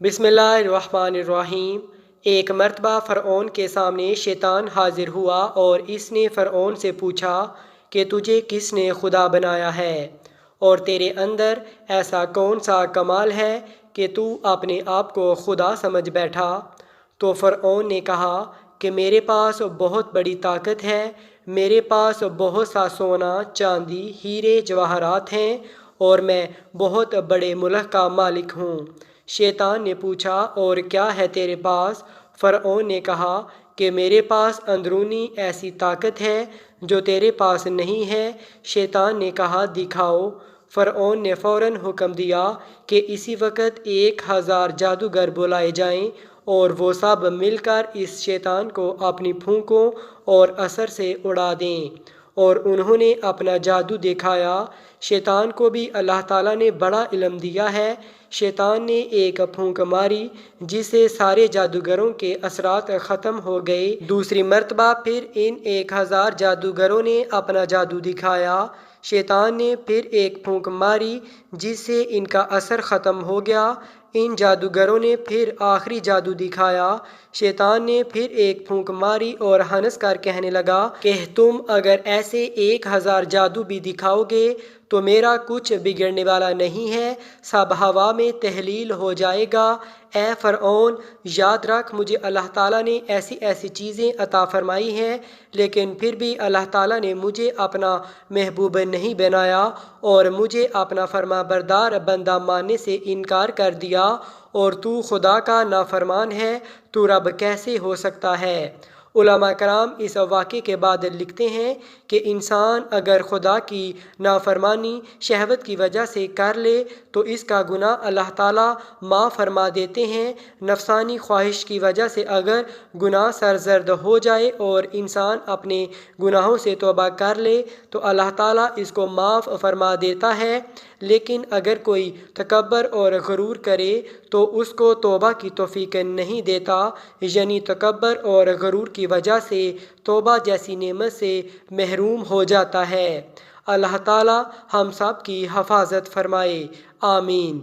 बिस्मिल्लाहिर्रहमानिर्रहीम। एक मर्तबा फ़िरऔन के सामने शैतान हाजिर हुआ और इसने फ़िरऔन से पूछा कि तुझे किसने खुदा बनाया है और तेरे अंदर ऐसा कौन सा कमाल है कि तू अपने आप को खुदा समझ बैठा। तो फ़िरऔन ने कहा कि मेरे पास बहुत बड़ी ताकत है, मेरे पास बहुत सा सोना, चांदी, हीरे जवाहरात हैं और मैं बहुत बड़े मुल्क का मालिक हूँ। शैतान ने पूछा, और क्या है तेरे पास? फ़िरऔन ने कहा कि मेरे पास अंदरूनी ऐसी ताकत है जो तेरे पास नहीं है। शैतान ने कहा, दिखाओ। फ़िरऔन ने फ़ौरन हुक्म दिया कि इसी वक्त 1000 जादूगर बुलाए जाएं और वो सब मिलकर इस शैतान को अपनी फूंकों और असर से उड़ा दें। और उन्होंने अपना जादू दिखाया। शैतान को भी अल्लाह ताला ने बड़ा इल्म दिया है। शैतान ने एक फूंक मारी जिससे सारे जादूगरों के असरात ख़त्म हो गए। दूसरी मर्तबा फिर इन 1000 जादूगरों ने अपना जादू दिखाया। शैतान ने फिर एक फूंक मारी जिससे इनका असर ख़त्म हो गया। इन जादूगरों ने फिर आखिरी जादू दिखाया। शैतान ने फिर एक फूंक मारी और हंस कर कहने लगा कि तुम अगर ऐसे 1000 जादू भी दिखाओगे तो मेरा कुछ बिगड़ने वाला नहीं है, सब हवा में तहलील हो जाएगा। ए फ़िरऔन, याद रख, मुझे अल्लाह ताला ने ऐसी ऐसी चीज़ें अता फ़रमाई हैं, लेकिन फिर भी अल्लाह ताला ने मुझे अपना महबूब नहीं बनाया और मुझे अपना फरमाबरदार बंदा मानने से इनकार कर दिया, और तू खुदा का नाफरमान है, तू रब कैसे हो सकता है। उलमा कराम इस वाक़े के बाद लिखते हैं कि इंसान अगर खुदा की नाफरमानी शहवत की वजह से कर ले तो इसका गुनाह अल्लाह ताला माफ़ फरमा देते हैं। नफसानी ख्वाहिश की वजह से अगर गुनाह सरजर्द हो जाए और इंसान अपने गुनाहों से तौबा कर ले तो अल्लाह ताला इसको माफ़ फरमा देता है। लेकिन अगर कोई तकब्बर और गरूर करे तो उसको तौबा की तौफीक नहीं देता, यानी तकब्बर और गरूर की वजह से तौबा जैसी नेमत से महरूम हो जाता है। अल्लाह ताला हम सब की हिफाजत फरमाए। आमीन।